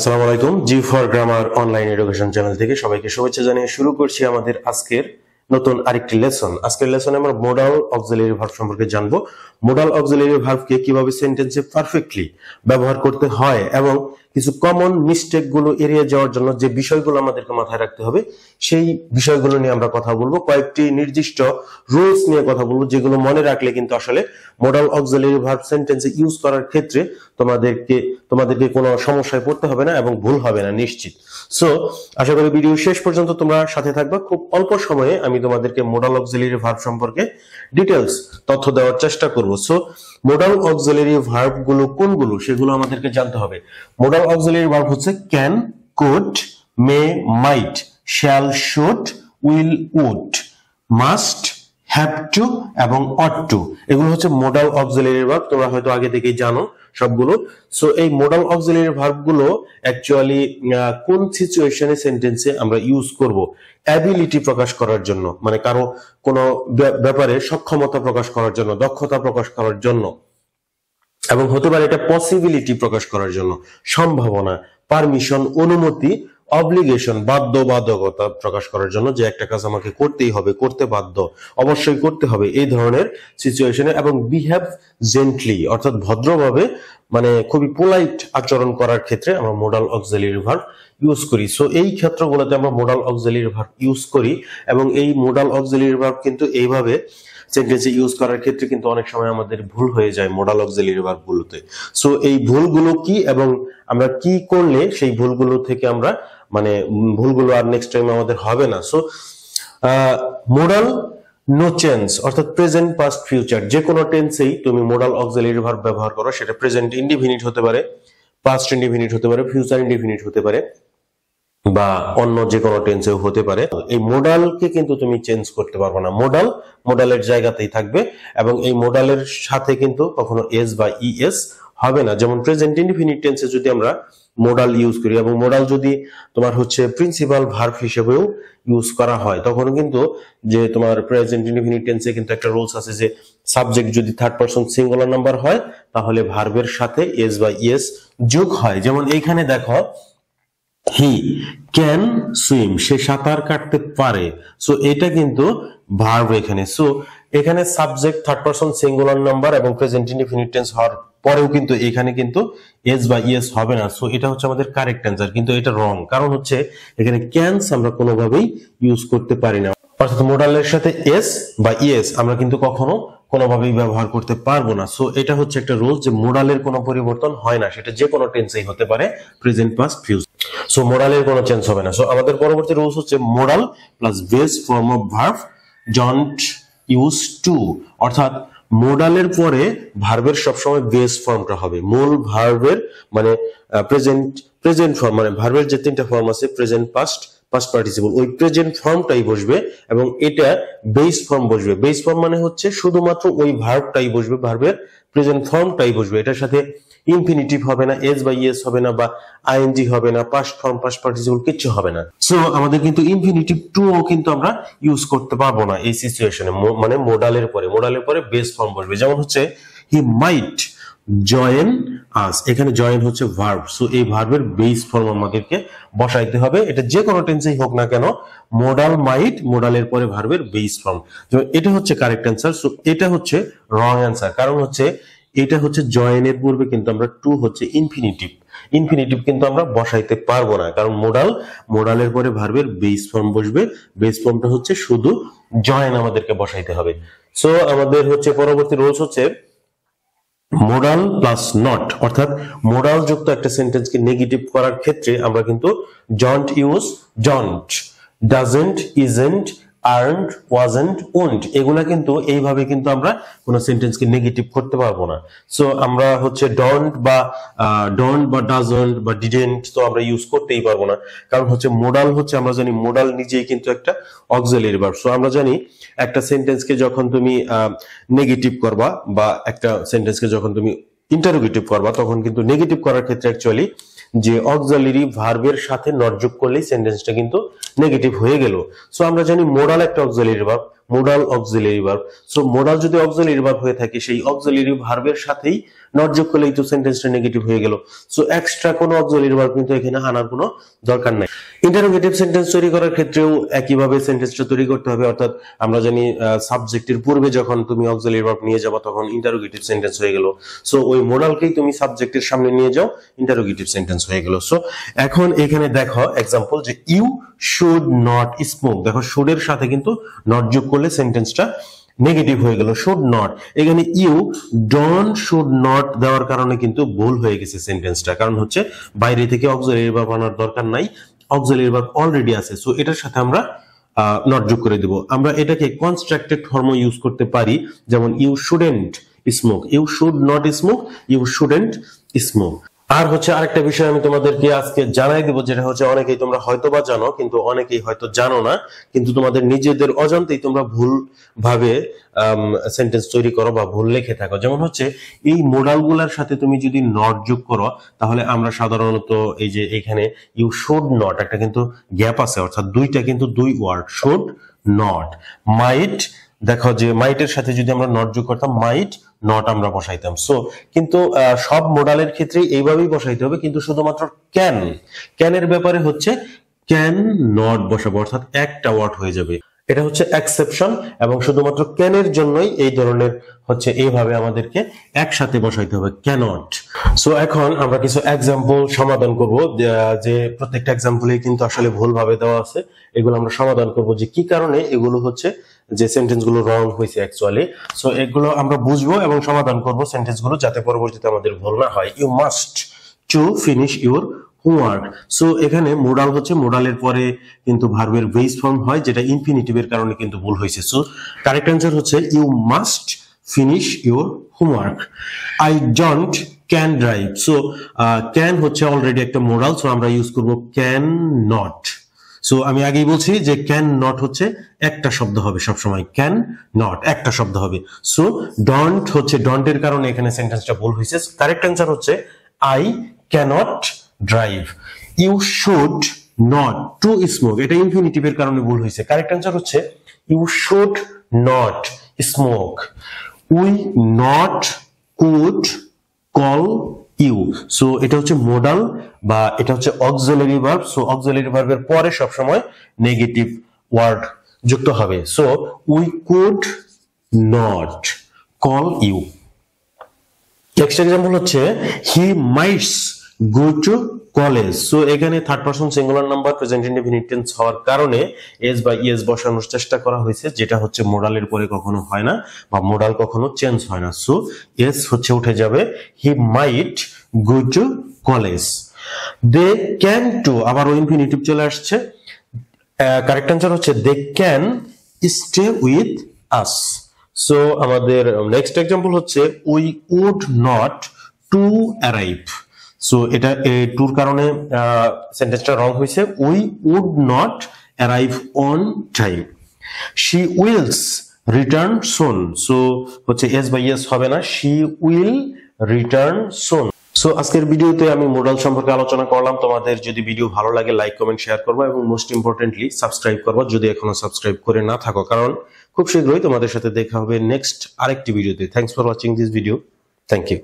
আসসালামু আলাইকুম। G for grammar online education channel থেকে সবাইকে শুভেচ্ছা জানিয়ে শুরু করছি আমাদের আজকের নতুন আরেকটি লেসন। আজকের লেসনে আমরা মোডাল অক্সিলারি ভার্ব সম্পর্কে জানবো। মোডাল অক্সিলারি ভার্বকে কিভাবে সেন্টেন্সে পারফেক্টলি ব্যবহার করতে হয় এবং কিছু কমন মিস্টেক গুলো এড়িয়ে যাওয়ার জন্য যে বিষয়গুলো আমাদেরকে মাথায় রাখতে হবে সেই বিষয়গুলো নিয়ে আমরা কথা বলবো। কয়েকটি নির্দিষ্ট রুলস নিয়ে কথা বলবো যেগুলো মনে রাখলে কিন্তু আসলে মোডাল অক্সিলারি ভার্ব সেন্টেন্সে ইউজ করার ক্ষেত্রে তোমাদেরকে কোনো সমস্যায় পড়তে হবে না এবং ভুল হবে না নিশ্চিত। সো আশা করি ভিডিও শেষ পর্যন্ত তোমরা সাথে থাকবে। খুব অল্প সময়ে আমি তোমাদেরকে মোডাল অক্সিলারি ভার্ব সম্পর্কে ডিটেইলস তথ্য দেওয়ার চেষ্টা করব। সো মোডাল অক্সিলারি ভার্ব গুলো কোনগুলো সেগুলো আমাদেরকে জানতে হবে। মোডাল অক্সিলারি ভার্ব হচ্ছে can, could, may, might, shall, should, will, would, must, have to এবং অট টু। এগুলো হচ্ছে মোডাল অক্সিলারি ভার্ব। তোমরা হয়তো আগে থেকেই জানো সবগুলো। সো এই মোডাল অক্সিলারি ভার্ব গুলো অ্যাকচুয়ালি কোন সিচুয়েশনে সেন্টেন্সে আমরা ইউজ করব? অ্যাবিলিটি প্রকাশ করার জন্য, মানে কারো কোনো ব্যাপারে সক্ষমতা প্রকাশ করার জন্য, দক্ষতা প্রকাশ করার জন্য, এবং হতে পারে এটা পসিবিলিটি প্রকাশ করার জন্য, সম্ভাবনা, পারমিশন, অনুমতি, অব্লিগেশন, বাধ্যবাধকতা প্রকাশ করার জন্য, যে একটা কাজ আমাকে করতেই হবে, করতে বাধ্য, অবশ্যই করতে হবে, এই ধরনের সিচুয়েশনে। এবং বিহেভ জেন্টলি অর্থাৎ ভদ্রভাবে, মানে খুবই পোলাইট আচরণ করার ক্ষেত্রে আমরা মোডাল অক্সিলারি ভার্ব ইউজ করি। সো এই ক্ষেত্রগুলোতে আমরা মোডাল অক্সিলারি ভার্ব ইউজ করি এবং এই মোডাল অক্সিলারি ভার্ব কিন্তু এইভাবে সেন্টেন্সে ইউজ করার ক্ষেত্রে কিন্তু অনেক সময় আমাদের ভুল হয়ে যায় মোডাল অক্সিলারি ভার্ব গুলোতে। সো এই ভুলগুলো কি এবং আমরা কি করলে সেই ভুলগুলো থেকে আমরা ভুলগুলো আর নেক্সট টাইম আমাদের হবে না। সো মোডাল নো চেঞ্জ অর্থাৎ প্রেজেন্ট, পাস্ট, ফিউচার যে কোনো টেন্সেই তুমি মোডাল অক্সিলারি ভার্ব ব্যবহার করো, সেটা প্রেজেন্ট ইনডিফিনিট হতে পারে, পাস্ট ইনডিফিনিট হতে পারে, ফিউচার ইনডিফিনিট হতে পারে, বা অন্য যে কোনো টেন্সেও হতে পারে। এই মোডালকে কিন্তু তুমি চেঞ্জ করতে পারবে না। মোডালের জায়গাতেই থাকবে এবং এই মোডালের সাথে কিন্তু কখনো এস বা ইএস হবে না। যেমন প্রেজেন্ট ইনডিফিনিট টেন্সে যদি আমরা মোডাল ইউজ করি এবং মোডাল যদি তোমার হচ্ছে প্রিন্সিপাল ভার্ব হিসেবেও ইউজ করা হয়, তখন কিন্তু যে তোমার প্রেজেন্ট ইনডিফিনিট টেন্সে কিন্তু একটা রুলস আছে যে সাবজেক্ট যদি থার্ড পারসন সিঙ্গুলার নাম্বার হয় তাহলে ভার্বের সাথে এস বা ইএস যোগ হয়। যেমন এইখানে দেখো, হি ক্যান সুইম, সে সাঁতার কাটতে পারে। সো এটা কিন্তু ভার্ব এখানে। সো এখানে subject third person singular number এবং প্রেজেন্ট ইনডিফিনিট টেন্স হওয়ার পরেও কিন্তু এখানে কিন্তু এস বা ইএস হবে না। সো এটা হচ্ছে আমাদের কারেক্ট অ্যান্সার, কিন্তু এটা রং। কারণ হচ্ছে এখানে ক্যানস আমরা কোনোভাবেই ইউজ করতে পারি না, অর্থাৎ মোডালের সাথে এস বা ইএস আমরা কিন্তু কখনো কোনোভাবেই ব্যবহার করতে পারবো না। সো এটা হচ্ছে একটা রুল যে মোডালের কোনো পরিবর্তন হয় না, সেটা যে কোনো টেন্সেই হতে পারে, প্রেজেন্ট, পাস্ট, ফিউচার। সো মোডালের কোনো চেঞ্জ হবে না। সো আমাদের পরবর্তী রুলস হচ্ছে modal plus base form of verb don't use to, অর্থাৎ মোডালের পরে ভার্বের সবসময় বেস ফর্মটা হবে। মূল ভার্বের মানে প্রেজেন্ট ফর্ম, মানে ভার্বের যে তিনটা ফর্ম আছে প্রেজেন্ট, পাস্ট, পাস্ট পার্টিসিপল, ওই প্রেজেন্ট ফর্মটাই বসবে এবং এটা বেস ফর্ম বসবে। বেস ফর্ম মানে হচ্ছে শুধুমাত্র ওই ভার্বটাই বসবে, ভার্বের প্রেজেন্ট ফর্মটাই বসবে। এটার সাথে ইনফিনিটিভ হবে না, এস বা ইএস হবে না, বা আইএনজি হবে না, পাস্ট ফর্ম, পাস্ট পার্টিসিপল কিচ্ছু হবে না। সো আমাদের কিন্তু ইনফিনিটিভ টু ও কিন্তু আমরা ইউজ করতে পারবো না এই সিচুয়েশনে। মানে মোডালের পরে বেস ফর্ম বসবে। যেমন হচ্ছে হি মাইট জয়েন আস, এখানে জয়েন হচ্ছে ভার্ব। সো এই ভার্বের বেস ফর্ম আমাদেরকে বসাইতে হবে, এটা যে কোনো টেন্সেই হোক না কেন। মোডাল মাইট, মোডালের পরে ভার্বের বেস ফর্ম, এটা হচ্ছে কারেক্ট অ্যান্সার। সো এটা হচ্ছে রং অ্যান্সার, কারণ হচ্ছে এটা হচ্ছে জয়েনের পূর্বে কিন্তু আমরা টু হচ্ছে ইনফিনিটিভ কিন্তু আমরা বসাইতে পারবো না, কারণ মোডালের পরে ভার্বের বেস ফর্ম বসবে। বেস ফর্মটা হচ্ছে শুধু জয়েন আমাদেরকে বসাইতে হবে। সো আমাদের হচ্ছে পরবর্তী রুলস হচ্ছে মোডাল প্লাস নট, অর্থাৎ মোডাল যুক্ত একটা সেন্টেন্সকে নেগেটিভ করার ক্ষেত্রে আমরা কিন্তু don't use, don't, doesn't, isn't, earned, wasn't, won't, এগুলা কিন্তু এইভাবে কিন্তু আমরা কোনো সেন্টেন্সকে নেগেটিভ করতে পারবো না। সো আমরা হচ্ছে ডোন্ট বা ডাজন্ট বা ডিডেন্ট তো আমরা ইউজ করতেই পারবো না, কারণ হচ্ছে মোডাল হচ্ছে, আমরা জানি মোডাল নিজেই কিন্তু একটা অক্সিলারি ভার্ব। সো আমরা জানি একটা সেন্টেন্সকে যখন তুমি নেগেটিভ করবা বা একটা সেন্টেন্সকে যখন তুমি ইন্টারোগেটিভ করবা, তখন কিন্তু নেগেটিভ করার ক্ষেত্রে অ্যাকচুয়ালি যে অক্সিলারি ভার্বের সাথে নট যোগ করলেই সেন্টেন্সটা কিন্তু নেগেটিভ হয়ে গেল। সো আমরা জানি মোডাল একটা auxiliary verb, modal auxiliary verb. So modal যদি অক্সিলারি ভার্ব হয়ে থাকে, সেই অক্সিলারি ভার্বের সাথেই নট যোগ করলেই তো সেন্টেন্সটা নেগেটিভ হয়ে গেল। সো এক্সট্রা কোনো অক্সিলারি ভার্ব কিন্তু এখানে আনার কোনো দরকার নাই। ইন্টারোগেটিভ সেন্টেন্স তৈরি করার ক্ষেত্রেও একইভাবে সেন্টেন্সটা তৈরি করতে হবে, অর্থাৎ আমরা জানি সাবজেক্টের পূর্বে যখন তুমি অক্সিলারি ভার্ব নিয়ে যাবে তখন ইন্টারোগেটিভ সেন্টেন্স হয়ে গেল। সো ওই মোডালকেই তুমি সাবজেক্টের সামনে নিয়ে যাও, ইন্টারোগেটিভ সেন্টেন্স হয়ে গেল। সো এখন এখানে দেখো এক্সাম্পল যে ইউ শুড নট স্মোক, দেখো শুড এর সাথে কিন্তু নট যোগ করলে সেন্টেন্সটা নেগেটিভ হয়ে গেল, শুড নট। এখানে ইউ ডোন্ট শুড নট দেওয়ার কারণে কিন্তু ভুল হয়ে গেছে সেন্টেন্সটা, কারণ হচ্ছে বাইরে থেকে অক্সিলারি ভার্ব আনার দরকার নাই, অক্সিলারি ভার্ব অলরেডি আছে। সো এটার সাথে আমরা নট যোগ করে দেব। আমরা এটাকে কনস্ট্রাক্টেড ফর্ম ইউজ করতে পারি, যেমন you shouldn't smoke, you should not smoke, you shouldn't smoke. আর হচ্ছে আরেকটা বিষয় আমি তোমাদেরকে আজকে জানাই দেব, যেটা হচ্ছে অনেকেই তোমরা হয়তোবা জানো কিন্তু অনেকেই হয়তো জানো না, কিন্তু তোমাদের নিজেদের অজান্তেই তোমরা ভুল ভাবে সেন্টেন্স তৈরি করো বা ভুল লিখে থাকো। যেমন হচ্ছে এই মোডাল গুলার সাথে তুমি যদি নট যোগ করো তাহলে আমরা সাধারণত এই যে এখানে ইউ শুড নট একটা কিন্তু গ্যাপ আছে, অর্থাৎ দুইটা কিন্তু দুই ওয়ার্ড, শুড নট। মাইট, দেখো যে মাইটের সাথে যদি আমরা নট যোগ করতাম মাইট নট আমরা বসাইতাম। সো কিন্তু সব মোডালের ক্ষেত্রে এইভাবেই বসাইতে হবে, কিন্তু শুধুমাত্র ক্যানের ব্যাপারে হচ্ছে ক্যান নট বসাবো, অর্থাৎ একটা ওয়ার্ড হয়ে যাবে। এটা হচ্ছে এক্সেপশন, এবং শুধুমাত্র ক্যানের জন্যই এই ধরনের হচ্ছে এইভাবে আমাদেরকে একসাথে বসাইতে হবে, ক্যানট। সো এখন আমরা কিছু এক্সাম্পল সমাধান করব, যে প্রত্যেকটা এক্সাম্পলে কিন্তু আসলে ভুল ভাবে দেওয়া আছে, এগুলো আমরা সমাধান করব যে কি কারণে এগুলো হচ্ছে যে সেন্টেন্স গুলো রং হয়েছে অ্যাকচুয়ালি। সো এগুলো আমরা বুঝবো এবং সমাধান করব সেন্টেন্স গুলো, যাতে পরবর্তীতে আমাদের ভুল না হয়। You must to finish your homework. So এখানে মোডাল হচ্ছে, মোডালের পরে কিন্তু ভার্বের বেস ফর্ম হয়, যেটা ইনফিনিটিভের কারণে কিন্তু ভুল হয়েছে। সো কারেক্ট অ্যান্সার হচ্ছে you must finish your homework. I don't can drive. So can হচ্ছে অলরেডি একটা মোডাল, সো আমরা ইউজ করব ক্যান নট। সো আমি আগেই বলছি যে ক্যান নট হচ্ছে একটা শব্দ হবে সবসময়, ক্যান নট একটা শব্দ হবে। সো ডন্ট হচ্ছে, ডন্টের কারণে এখানে সেন্টেন্সটা ভুল হয়েছে। কারেক্ট অ্যান্সার হচ্ছে I cannot drive. You should not to smoke, এটা ইনফিনিটিভের কারণে ভুল হয়েছে। কারেক্ট অ্যান্সার হচ্ছে you should not smoke. We not could call you. So এটা হচ্ছে মোডাল বা এটা হচ্ছে অক্সিলারি ভার্ব। সো অক্সিলারি ভার্বের পরে সবসময় নেগেটিভ ওয়ার্ড যুক্ত হবে। So we could not call you. Next example হচ্ছে he mights go to college. So এখানে third person singular number present indefinite tense হওয়ার কারণে এস বা ইএস বসানোর চেষ্টা করা হয়েছে, যেটা হচ্ছে মোডালের পরে কখনো হয় না বা মোডাল কখনো চেঞ্জ হয় না। সো এস হচ্ছে উঠে যাবে, he might go to college. They can to, আবারও ইনফিনিটিভ চলে আসছে। কারেক্ট অ্যান্সার হচ্ছে they can stay with us. So আমাদের নেক্সট এক্সাম্পল হচ্ছে we would not to arrive. So এটা টুর কারণে সেন্টেন্সটা রং হয়েছে, we would not arrive on time. She wills return soon. So হচ্ছে এস বাই এস হবে না, she will return soon. So আজকের ভিডিওতে আমি মোডাল সম্পর্কে আলোচনা করলাম। তোমাদের যদি ভিডিও ভালো লাগে লাইক কমেন্ট শেয়ার করবো, এবং মোস্ট ইম্পর্টেন্টলি সাবস্ক্রাইব করবো যদি এখনো সাবস্ক্রাইব করে না থাকো, কারণ খুব শীঘ্রই তোমাদের সাথে দেখা হবে নেক্সট আরেকটি ভিডিওতে। Thanks for watching this video. Thank you.